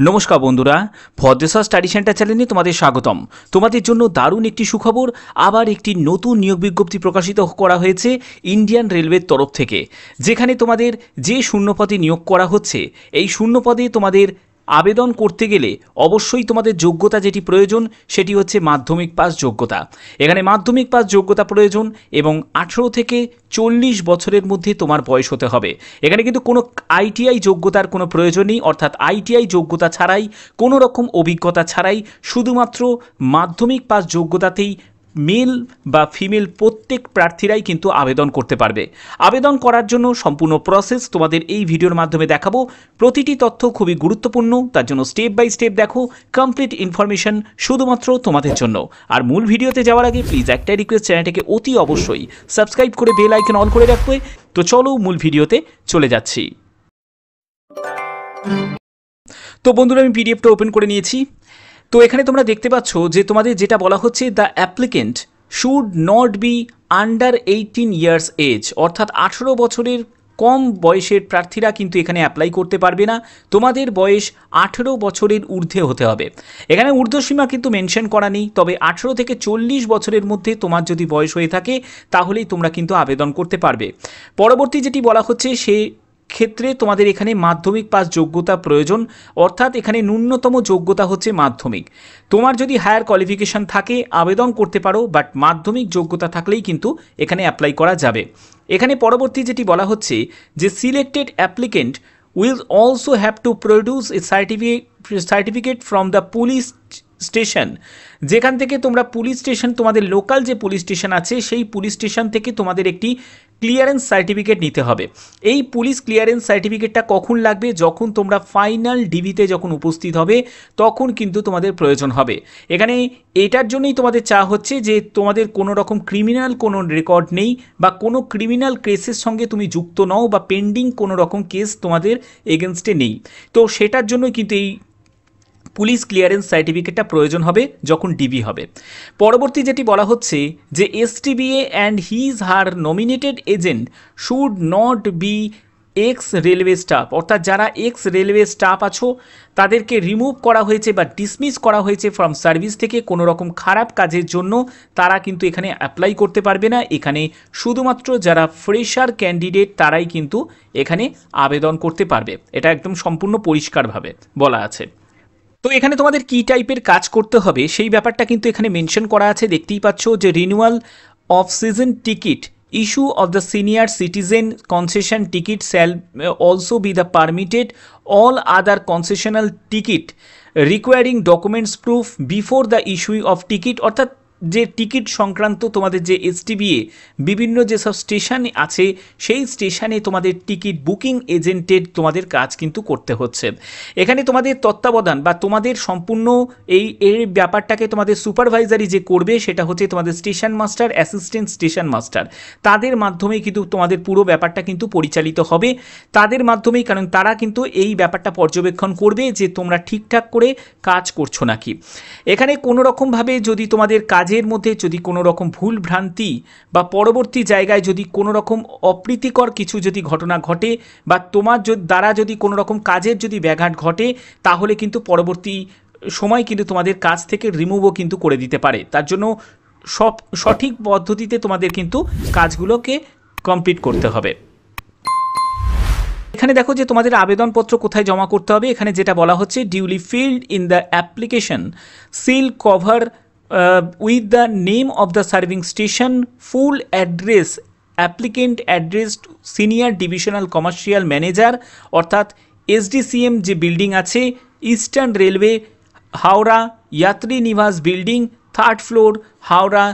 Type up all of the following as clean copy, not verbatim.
নমস্কার বন্ধুরা, Bhadreswar study centre চ্যানেলে তোমাদের স্বাগতম। তোমাদের জন্য দারুণ একটি সুখবর, আবার একটি নতুন নিয়োগ বিজ্ঞপ্তি প্রকাশিত করা হয়েছে ইন্ডিয়ান রেলওয়ের তরফ থেকে, যেখানে তোমাদের যে শূন্যপদে নিয়োগ করা হচ্ছে এই শূন্যপদে তোমাদের আবেদন করতে গেলে অবশ্যই তোমাদের যোগ্যতা যেটি প্রয়োজন সেটি হচ্ছে মাধ্যমিক পাস যোগ্যতা। এখানে মাধ্যমিক পাস যোগ্যতা প্রয়োজন এবং 18 থেকে 40 বছরের মধ্যে তোমার বয়স হতে হবে। এখানে কিন্তু কোনো আইটিআই যোগ্যতার কোনো প্রয়োজন নেই, অর্থাৎ আইটিআই যোগ্যতা ছাড়াই, কোনো রকম অভিজ্ঞতা ছাড়াই শুধুমাত্র মাধ্যমিক পাস যোগ্যতাতেই মেল বা ফিমেল প্রত্যেক প্রার্থীরাই কিন্তু আবেদন করতে পারবে। আবেদন করার জন্য সম্পূর্ণ প্রসেস তোমাদের এই ভিডিওর মাধ্যমে দেখাবো। প্রতিটি তথ্য খুবই গুরুত্বপূর্ণ, তার জন্য স্টেপ বাই স্টেপ দেখো, কমপ্লিট ইনফরমেশন শুধুমাত্র তোমাদের জন্য। আর মূল ভিডিওতে যাওয়ার আগে প্লিজ একটাই রিকোয়েস্ট, চ্যানেলটাকে অতি অবশ্যই সাবস্ক্রাইব করে বেল আইকন অন করে রাখবে। তো চলো মূল ভিডিওতে চলে যাচ্ছি। তো বন্ধুরা, আমি পিডিএফটা ওপেন করে নিয়েছি। তো এখানে তোমরা দেখতে পাচ্ছ যে তোমাদের যেটা বলা হচ্ছে, the applicant should not be under 18 years age, অর্থাৎ 18 বছরের কম বয়সের প্রার্থীরা কিন্তু এখানে অ্যাপ্লাই করতে পারবে না। তোমাদের বয়স 18 বছরের ঊর্ধ্বে হতে হবে। এখানে ঊর্ধ্বসীমা কিন্তু মেনশন করা নেই, তবে 18 থেকে 40 বছরের মধ্যে তোমার যদি বয়স হয়ে থাকে তাহলেই তোমরা কিন্তু আবেদন করতে পারবে। পরবর্তী যেটি বলা হচ্ছে সে ক্ষেত্রে তোমাদের এখানে মাধ্যমিক পাস যোগ্যতা প্রয়োজন, অর্থাৎ এখানে ন্যূনতম যোগ্যতা হচ্ছে মাধ্যমিক। তোমার যদি হায়ার কোয়ালিফিকেশান থাকে আবেদন করতে পারো, বাট মাধ্যমিক যোগ্যতা থাকলেই কিন্তু এখানে অ্যাপ্লাই করা যাবে। এখানে পরবর্তী যেটি বলা হচ্ছে যে selected applicant will also have to produce A certificate from the police station, যেখান থেকে তোমরা পুলিশ স্টেশন, তোমাদের লোকাল যে পুলিশ স্টেশন আছে সেই পুলিশ স্টেশন থেকে তোমাদের একটি ক্লিয়ারেন্স সার্টিফিকেট নিতে হবে। এই পুলিশ ক্লিয়ারেন্স সার্টিফিকেটটা কখন লাগবে? যখন তোমরা ফাইনাল ডিভিতে যখন উপস্থিত হবে তখন কিন্তু তোমাদের প্রয়োজন হবে। এখানে এটার জন্যই তোমাদের চাওয়া হচ্ছে যে তোমাদের কোনো রকম ক্রিমিনাল কোনো রেকর্ড নেই বা কোনো ক্রিমিনাল কেসের সঙ্গে তুমি যুক্ত নও বা পেন্ডিং কোনো রকম কেস তোমাদের এগেনস্টে নেই। তো সেটার জন্য কিন্তু এই পুলিশ ক্লিয়ারেন্স সার্টিফিকেটটা প্রয়োজন হবে যখন ডিবি হবে। পরবর্তী যেটি বলা হচ্ছে যে STBA and his her nominated agent should not be ex railway staff, অর্থাৎ যারা এক্স রেলওয়ে স্টাফ আছো তাদেরকে রিমুভ করা হয়েছে বা ডিসমিস করা হয়েছে ফ্রম সার্ভিস থেকে কোনো রকম খারাপ কাজের জন্য, তারা কিন্তু এখানে অ্যাপ্লাই করতে পারবে না। এখানে শুধুমাত্র যারা ফ্রেশার ক্যান্ডিডেট তারাই কিন্তু এখানে আবেদন করতে পারবে। এটা একদম সম্পূর্ণ পরিষ্কারভাবে বলা আছে। তো এখানে তোমাদের কী টাইপের কাজ করতে হবে সেই ব্যাপারটা কিন্তু এখানে মেনশন করা আছে, দেখতেই পাচ্ছ যে renewal off season ticket, issue of the senior citizen concession ticket shall also be the permitted, all other concessional ticket recurring documents proof before the issue of ticket, অর্থাৎ যে টিকিট সংক্রান্ত তোমাদের যে এসটিবিএ বিভিন্ন যেসব স্টেশন আছে সেই স্টেশনে তোমাদের টিকিট বুকিং এজেন্টের তোমাদের কাজ কিন্তু করতে হচ্ছে। এখানে তোমাদের তত্ত্বাবধান বা তোমাদের সম্পূর্ণ এই ব্যাপারটাকে তোমাদের সুপারভাইজারি যে করবে সেটা হচ্ছে তোমাদের station master, assistant station master, তাদের মাধ্যমে কিন্তু তোমাদের পুরো ব্যাপারটা কিন্তু পরিচালিত হবে। তাদের মাধ্যমেই, কারণ তারা কিন্তু এই ব্যাপারটা পর্যবেক্ষণ করবে যে তোমরা ঠিকঠাক করে কাজ করছো নাকি। এখানে কোনো রকমভাবে যদি তোমাদের কাজের মধ্যে যদি কোনো রকম ভুল ভ্রান্তি বা পরবর্তী জায়গায় যদি কোনো রকম অপ্রীতিকর কিছু যদি ঘটনা ঘটে বা তোমার দ্বারা যদি কোনো রকম কাজের যদি ব্যাঘাত ঘটে তাহলে কিন্তু পরবর্তী সময় কিন্তু তোমাদের কাজ থেকে রিমুভও কিন্তু করে দিতে পারে। তার জন্য সঠিক পদ্ধতিতে তোমাদের কিন্তু কাজগুলোকে কমপ্লিট করতে হবে। এখানে দেখো যে তোমাদের আবেদনপত্র কোথায় জমা করতে হবে। এখানে যেটা বলা হচ্ছে, duly field in the application seal cover with the name of the serving station, full address, applicant address, senior divisional commercial manager, অর্থাৎ এসডিসিএম যে বিল্ডিং আছে ইস্টার্ন রেলওয়ে হাওড়া যাত্রী নিবাস বিল্ডিং 3rd ফ্লোর হাওড়া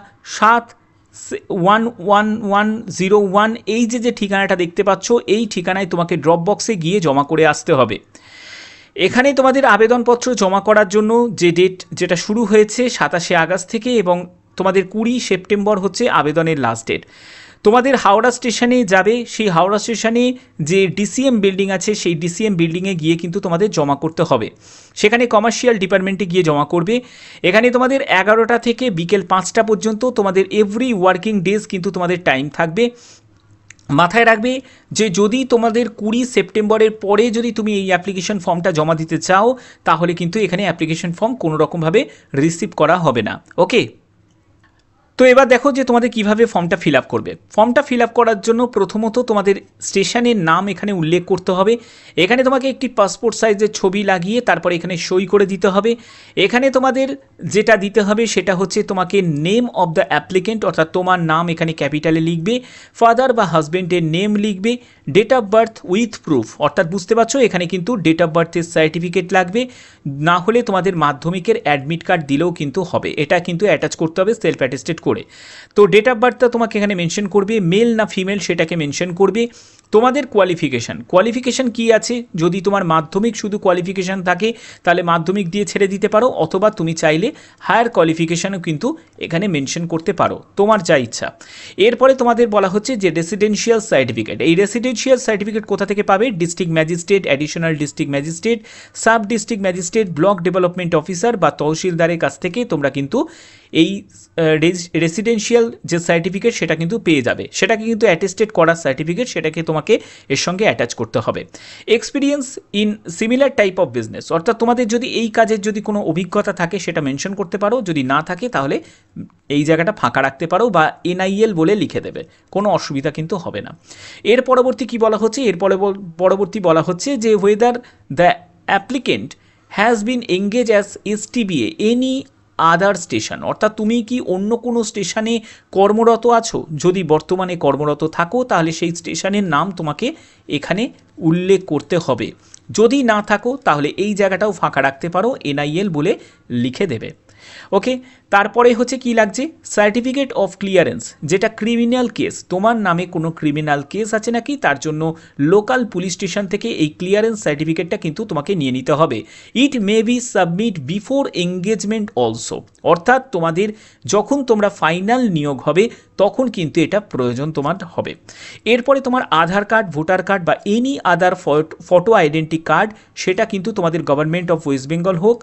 71101, এই যে ঠিকানাটা দেখতে পাচ্ছ এই ঠিকানায় তোমাকে ড্রপ বক্সে গিয়ে জমা করে আসতে হবে। এখানে তোমাদের আবেদনপত্র জমা করার জন্য যে ডেট যেটা শুরু হয়েছে 27শে আগস্ট থেকে এবং তোমাদের 20 সেপ্টেম্বর হচ্ছে আবেদনের লাস্ট ডেট। তোমাদের হাওড়া স্টেশনে যাবে, সেই হাওড়া স্টেশনে যে ডিসিএম বিল্ডিং আছে সেই ডিসিএম বিল্ডিংয়ে গিয়ে কিন্তু তোমাদের জমা করতে হবে। সেখানে কমার্শিয়াল ডিপার্টমেন্টে গিয়ে জমা করবে। এখানে তোমাদের 11টা থেকে বিকেল 5টা পর্যন্ত তোমাদের এভরি ওয়ার্কিং ডেজ কিন্তু তোমাদের টাইম থাকবে। মাথায় রাখবে যে যদি তোমাদের 20 সেপ্টেম্বরের পরে যদি তুমি এই অ্যাপ্লিকেশন ফর্মটা জমা দিতে চাও তাহলে কিন্তু এখানে অ্যাপ্লিকেশন ফর্ম কোনো রকমভাবে রিসিভ করা হবে না। ওকে, তো এবার দেখো যে তোমাদের কিভাবে ফর্মটা ফিল আপ করবে। ফর্মটা ফিল আপ করার জন্য প্রথমত তোমাদের স্টেশনের নাম এখানে উল্লেখ করতে হবে। এখানে তোমাকে একটি পাসপোর্ট সাইজের ছবি লাগিয়ে তারপরে এখানে সই করে দিতে হবে। এখানে তোমাদের যেটা দিতে হবে সেটা হচ্ছে তোমাকে নেম অফ দ্য অ্যাপ্লিকেন্ট, অর্থাৎ তোমার নাম এখানে ক্যাপিটালে লিখবে, ফাদার বা হাজব্যান্ডের নেম লিখবে, date of birth with proof, অর্থাৎ বুঝতে পারছো এখানে কিন্তু ডেট অফ বার্থের সার্টিফিকেট লাগবে, না হলে তোমাদের মাধ্যমিকের অ্যাডমিট কার্ড দিলেও কিন্তু হবে, এটা কিন্তু অ্যাটাচ করতে হবে সেলফ অ্যাটেস্টেড করে। তো ডেট অফ বার্থটা তোমাকে এখানে মেনশন করবে, মেল না ফিমেল সেটাকে মেনশন করবে। তোমাদের কোয়ালিফিকেশান কি আছে, যদি তোমার মাধ্যমিক শুধু কোয়ালিফিকেশান থাকে তাহলে মাধ্যমিক দিয়ে ছেড়ে দিতে পারো, অথবা তুমি চাইলে হায়ার কোয়ালিফিকেশানও কিন্তু এখানে মেনশন করতে পারো, তোমার যা ইচ্ছা। এরপরে তোমাদের বলা হচ্ছে যে রেসিডেন্সিয়াল সার্টিফিকেট, এই রেসিডেন্সিয়াল সার্টিফিকেট কোথা থেকে পাবে? District magistrate, additional district magistrate, sub district magistrate, block development officer বা তহসিলদারের কাছ থেকে তোমরা কিন্তু এই রেসিডেন্সিয়াল যে সার্টিফিকেট সেটা কিন্তু পেয়ে যাবে, সেটাকে কিন্তু অ্যাটেস্টেড করার সার্টিফিকেট, সেটাকে তোমাকে এর সঙ্গে অ্যাটাচ করতে হবে। Experience in similar type of business, অর্থাৎ তোমাদের যদি এই কাজের যদি কোনো অভিজ্ঞতা থাকে সেটা মেনশন করতে পারো, যদি না থাকে তাহলে এই জায়গাটা ফাঁকা রাখতে পারো বা NIL বলে লিখে দেবে, কোনো অসুবিধা কিন্তু হবে না। এর পরবর্তী কি বলা হচ্ছে? পরবর্তী বলা হচ্ছে যে whether the applicant has been engage as STBA any other station, অর্থাৎ তুমি কি অন্য কোনো স্টেশনে কর্মরত আছো? যদি বর্তমানে কর্মরত থাকো তাহলে সেই স্টেশনের নাম তোমাকে এখানে উল্লেখ করতে হবে, যদি না থাকো তাহলে এই জায়গাটাও ফাঁকা রাখতে পারো, NIL বলে লিখে দেবে। ওকে, তারপরে হচ্ছে কি লাগছে? সার্টিফিকেট অফ ক্লিয়ারেন্স, যেটা ক্রিমিনাল কেস, তোমার নামে কোনো ক্রিমিনাল কেস আছে নাকি তার জন্য লোকাল পুলিশ স্টেশন থেকে এই ক্লিয়ারেন্স সার্টিফিকেটটা কিন্তু তোমাকে নিয়ে নিতে হবে। It may be submit before engagement also, অর্থাৎ তোমাদের যখন তোমরা ফাইনাল নিয়োগ হবে তখন কিন্তু এটা প্রয়োজন তোমার হবে। এরপরে তোমার আধার কার্ড, ভোটার কার্ড বা any other photo identity card, সেটা কিন্তু তোমাদের গভর্নমেন্ট অফ ওয়েস্ট বেঙ্গল হোক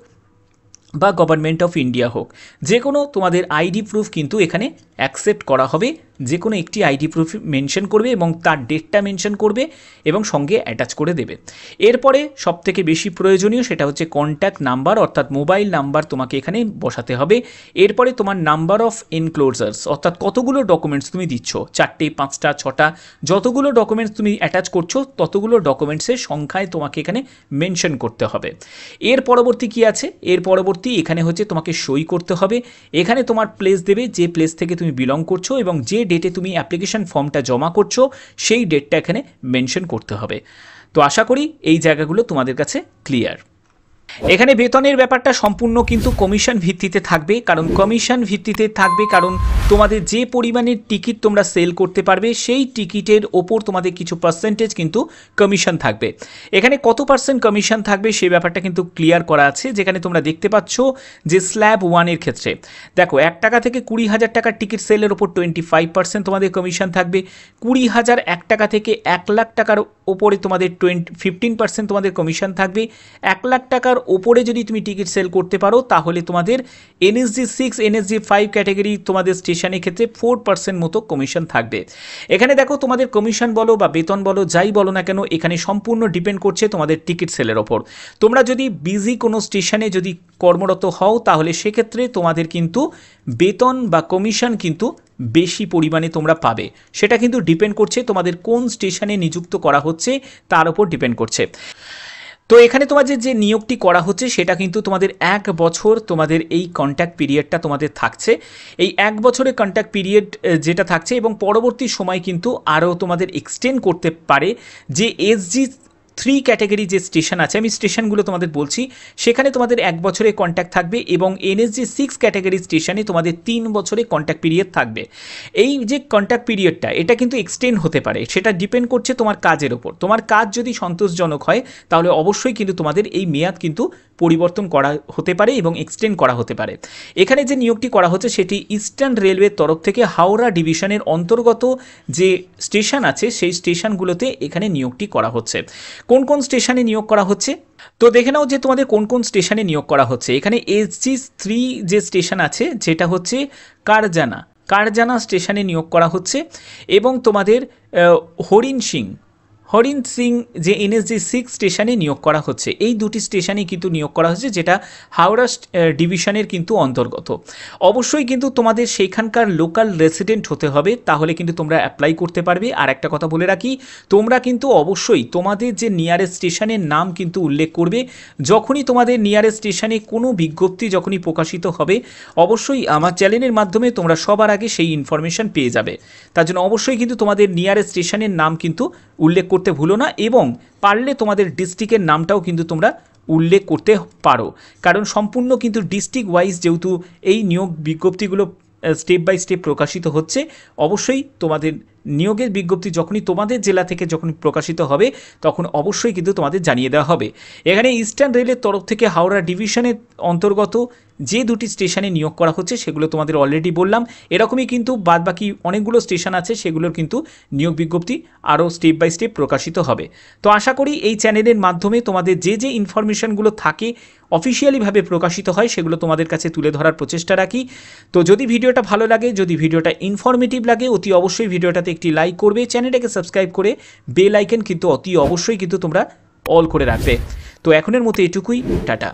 বা গভর্নমেন্ট অফ ইন্ডিয়া হোক, যে কোনো তোমাদের আইডি প্রুফ কিন্তু এখানে অ্যাকসেপ্ট করা হবে। যে কোনো একটি আইডি প্রুফ মেনশন করবে এবং তার ডেটটা মেনশন করবে এবং সঙ্গে অ্যাটাচ করে দেবে। এরপরে সবথেকে বেশি প্রয়োজনীয় সেটা হচ্ছে কন্ট্যাক্ট নাম্বার, অর্থাৎ মোবাইল নাম্বার তোমাকে এখানে বসাতে হবে। এরপরে তোমার নাম্বার অফ এনক্লোজার্স, অর্থাৎ কতগুলো ডকুমেন্টস তুমি দিচ্ছ, 4টে 5টা 6টা, যতগুলো ডকুমেন্টস তুমি অ্যাটাচ করছো ততগুলো ডকুমেন্টসের সংখ্যায় তোমাকে এখানে মেনশন করতে হবে। এর পরবর্তী কি আছে? এর পরবর্তী এখানে হচ্ছে তোমাকে সই করতে হবে। এখানে তোমার প্লেস দেবে, যে প্লেস থেকে তুমি বিলং করছো এবং যে ডেটে তুমি অ্যাপ্লিকেশন ফর্মটা জমা করছো সেই ডেটটা এখানে মেনশন করতে হবে। তো আশা করি এই জায়গাগুলো তোমাদের কাছে ক্লিয়ার। এখানে বেতনের ব্যাপারটা সম্পূর্ণ কিন্তু কমিশন ভিত্তিতে থাকবে, কারণ তোমাদের যে পরিমাণের টিকিট তোমরা সেল করতে পারবে সেই টিকিটের ওপর তোমাদের কিছু পার্সেন্টেজ কিন্তু কমিশন থাকবে। এখানে কত পার্সেন্ট কমিশন থাকবে সেই ব্যাপারটা কিন্তু ক্লিয়ার করা আছে, যেখানে তোমরা দেখতে পাচ্ছ যে স্ল্যাব 1-এর ক্ষেত্রে দেখো 1 টাকা থেকে 20,000 টাকার টিকিট সেলের ওপর 25% তোমাদের কমিশন থাকবে। 20,000 1 টাকা থেকে 1 লাখ টাকার ওপরে তোমাদের 15% তোমাদের কমিশন থাকবে। 1 লাখ টাকার ওপরে যদি তুমি টিকিট সেল করতে পারো তাহলে তোমাদের NSG 6 NSG 5 ক্যাটাগরি তোমাদের স্টেশনের ক্ষেত্রে 4% মতো কমিশন থাকবে। এখানে দেখো তোমাদের কমিশন বলো বা বেতন বলো যাই বলো না কেন, এখানে সম্পূর্ণ ডিপেন্ড করছে তোমাদের টিকিট সেলের ওপর। তোমরা যদি বিজি কোনো স্টেশনে যদি কর্মরত হও তাহলে সেক্ষেত্রে তোমাদের কিন্তু বেতন বা কমিশন কিন্তু বেশি পরিমাণে তোমরা পাবে, সেটা কিন্তু ডিপেন্ড করছে তোমাদের কোন স্টেশনে নিযুক্ত করা হচ্ছে তার উপর ডিপেন্ড করছে। তো এখানে তোমাদের যে নিয়োগটি করা হচ্ছে সেটা কিন্তু তোমাদের 1 বছর তোমাদের এই কন্ট্যাক্ট পিরিয়ডটা তোমাদের থাকছে। এই 1 বছরের কন্ট্যাক্ট পিরিয়ড যেটা থাকছে এবং পরবর্তী সময় কিন্তু আরও তোমাদের এক্সটেন্ড করতে পারে। যে SG 3 ক্যাটাগরি যে স্টেশন আছে, আমি স্টেশনগুলো তোমাদের বলছি, সেখানে তোমাদের 1 বছরের কন্ট্যাক্ট থাকবে এবং NSG 6 ক্যাটাগরি স্টেশনে তোমাদের 3 বছরের কন্ট্যাক্ট পিরিয়ড থাকবে। এই যে কন্ট্যাক্ট পিরিয়ডটা এটা কিন্তু এক্সটেন্ড হতে পারে, সেটা ডিপেন্ড করছে তোমার কাজের ওপর। তোমার কাজ যদি সন্তোষজনক হয় তাহলে অবশ্যই কিন্তু তোমাদের এই মেয়াদ কিন্তু পরিবর্তন করা হতে পারে এবং এক্সটেন্ড করা হতে পারে। এখানে যে নিয়োগটি করা হচ্ছে সেটি ইস্টার্ন রেলওয়ের তরফ থেকে হাওড়া ডিভিশনের অন্তর্গত যে স্টেশন আছে সেই স্টেশনগুলোতে এখানে নিয়োগটি করা হচ্ছে। কোন কোন স্টেশনে নিয়োগ করা হচ্ছে তো দেখে নাও যে তোমাদের কোন কোন স্টেশনে নিয়োগ করা হচ্ছে। এখানে SG 3 যে স্টেশন আছে যেটা হচ্ছে কারজানা, কারজানা স্টেশনে নিয়োগ করা হচ্ছে এবং তোমাদের হরিণ সিং যে এনএসজি 6 স্টেশনে নিয়োগ করা হচ্ছে। এই দুটি স্টেশনে কিন্তু নিয়োগ করা হচ্ছে, যেটা হাওড়া ডিভিশনের কিন্তু অন্তর্গত। অবশ্যই কিন্তু তোমাদের সেইখানকার লোকাল রেসিডেন্ট হতে হবে, তাহলে কিন্তু তোমরা অ্যাপ্লাই করতে পারবে। আর একটা কথা বলে রাখি, তোমরা কিন্তু অবশ্যই তোমাদের যে নিয়ারেস্ট স্টেশনের নাম কিন্তু উল্লেখ করবে। যখনই তোমাদের নিয়ারেস্ট স্টেশনে কোনো বিজ্ঞপ্তি যখনই প্রকাশিত হবে, অবশ্যই আমার চ্যানেলের মাধ্যমে তোমরা সবার আগে সেই ইনফরমেশন পেয়ে যাবে। তার জন্য অবশ্যই কিন্তু তোমাদের নিয়ারেস্ট স্টেশনের নাম কিন্তু উল্লেখ করতে ভুলো না, এবং পারলে তোমাদের ডিস্ট্রিক্টের নামটাও কিন্তু তোমরা উল্লেখ করতে পারো, কারণ সম্পূর্ণ কিন্তু ডিস্ট্রিক্ট ওয়াইজ যেহেতু এই নিয়োগ বিজ্ঞপ্তিগুলো স্টেপ বাই স্টেপ প্রকাশিত হচ্ছে, অবশ্যই তোমাদের নিয়োগের বিজ্ঞপ্তি যখনই তোমাদের জেলা থেকে যখন প্রকাশিত হবে তখন অবশ্যই কিন্তু তোমাদের জানিয়ে দেওয়া হবে। এখানে ইস্টার্ন রেলের তরফ থেকে হাওড়া ডিভিশনের অন্তর্গত যে দুটি স্টেশনে নিয়োগ করা হচ্ছে সেগুলো তোমাদের অলরেডি বললাম। এরকমই কিন্তু বাদবাকি অনেকগুলো স্টেশন আছে, সেগুলোর কিন্তু নিয়োগ বিজ্ঞপ্তি আরও স্টেপ বাই স্টেপ প্রকাশিত হবে। তো আশা করি এই চ্যানেলের মাধ্যমে তোমাদের যে যে ইনফরমেশনগুলো থাকে অফিসিয়ালিভাবে প্রকাশিত হয় সেগুলো তোমাদের কাছে তুলে ধরার প্রচেষ্টা রাখি। তো যদি ভিডিওটা ভালো লাগে, যদি ভিডিওটা ইনফরমেটিভ লাগে, অতি অবশ্যই ভিডিওটাতে একটি লাইক করবে, চ্যানেলটাকে সাবস্ক্রাইব করে বেল আইকন কিন্তু অতি অবশ্যই কিন্তু তোমরা অল করে রাখবে। তো এখনের মতো এটুকুই, টাটা।